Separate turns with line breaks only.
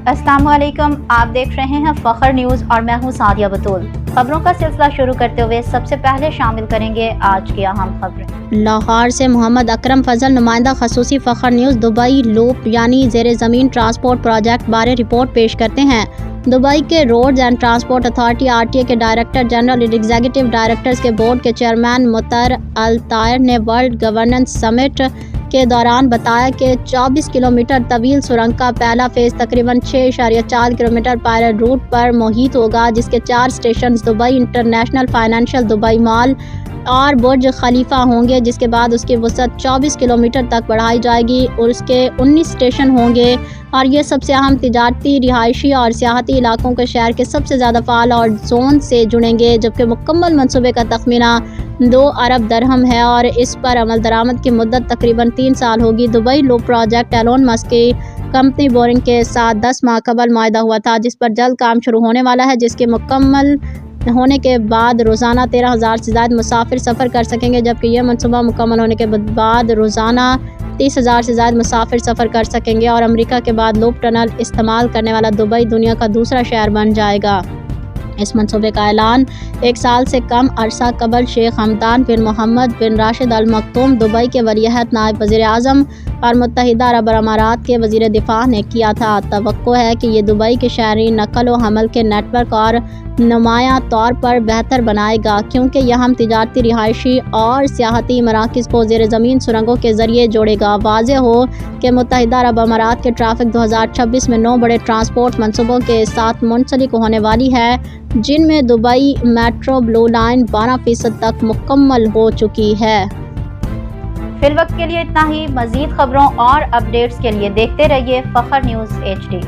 अस्सलाम वालेकुम, आप देख रहे हैं फखर न्यूज़ और मैं हूं सादिया बतूल। खबरों का सिलसिला शुरू करते हुए सबसे पहले शामिल करेंगे आज की अहम खबरें।
लाहौर से मोहम्मद अकरम फजल, नुमाइंदा खसूसी फखर न्यूज़। दुबई लूप यानी ज़ेर ज़मीन ट्रांसपोर्ट प्रोजेक्ट बारे रिपोर्ट पेश करते हैं। दुबई के roads and transport authority RTA के डायरेक्टर जनरल एग्जीक्यूटिव डायरेक्टर्स के बोर्ड के चेयरमैन मुतर अल तायर ने वर्ल्ड गवर्नेंस समिट के दौरान बताया कि 24 किलोमीटर तवील सुरंग का पहला फेज़ तकरीबन 6.4 किलोमीटर पायलट रूट पर मुहित होगा, जिसके 4 station Dubai international financial, Dubai mall और बुर्ज खलीफा होंगे, जिसके बाद उसकी वसअत 24 किलोमीटर तक बढ़ाई जाएगी और उसके 19 स्टेशन होंगे और ये सबसे अहम तिजारती, रिहायशी और सियाहती इलाकों के शहर के सबसे ज़्यादा फाल और जोन से जुड़ेंगे, जबकि मुकम्मल मंसूबे का तखमीना 2 अरब दरहम है और इस पर अमल दरामद की मुद्दत तकरीबन 3 साल होगी। Dubai loop project Elon Musk की कंपनी बोरिंग के साथ 10 माह कबल मुआहदा हुआ था, जिस पर जल्द काम शुरू होने वाला है, जिसके मुकम्मल होने के बाद रोज़ाना 13,000 से ज़्यादा मुसाफिर सफ़र कर सकेंगे, जबकि यह मनसूबा मुकम्मल होने के बाद रोज़ाना 30,000 से ज़्यादा मुसाफिर सफ़र कर सकेंगे और अमेरिका के बाद लूप टनल इस्तेमाल करने वाला दुबई दुनिया का दूसरा शहर बन जाएगा। इस मनसूबे का ऐलान 1 साल से कम अरसा कबल शेख हमदान बिन मोहम्मद बिन राशिद अल मखतूम, दुबई के वलीअहद नायब वज़ीर आज़म और मुत्तहिदा अरब अमारात के वज़ीर दिफा ने किया था। तवक्को है कि ये दुबई के शहरी नकल व हमल के नेटवर्क और नुमायां तौर पर बेहतर बनाएगा, क्योंकि यह हम तिजारती, रिहायशी और सियाहती मराकज़ को ज़ेर ज़मीन सुरंगों के ज़रिए जोड़ेगा। वाज़ेह हो कि मुत्तहिदा अरब अमारात के ट्रैफिक 2026 में 9 बड़े ट्रांसपोर्ट मनसूबों के साथ मुंसलिक होने वाली है, जिनमें दुबई मेट्रो ब्लू लाइन 12% तक मुकम्मल हो चुकी है।
फिलवक्त के लिए इतना ही। मज़ीद खबरों और अपडेट्स के लिए देखते रहिए फखर न्यूज़ HD।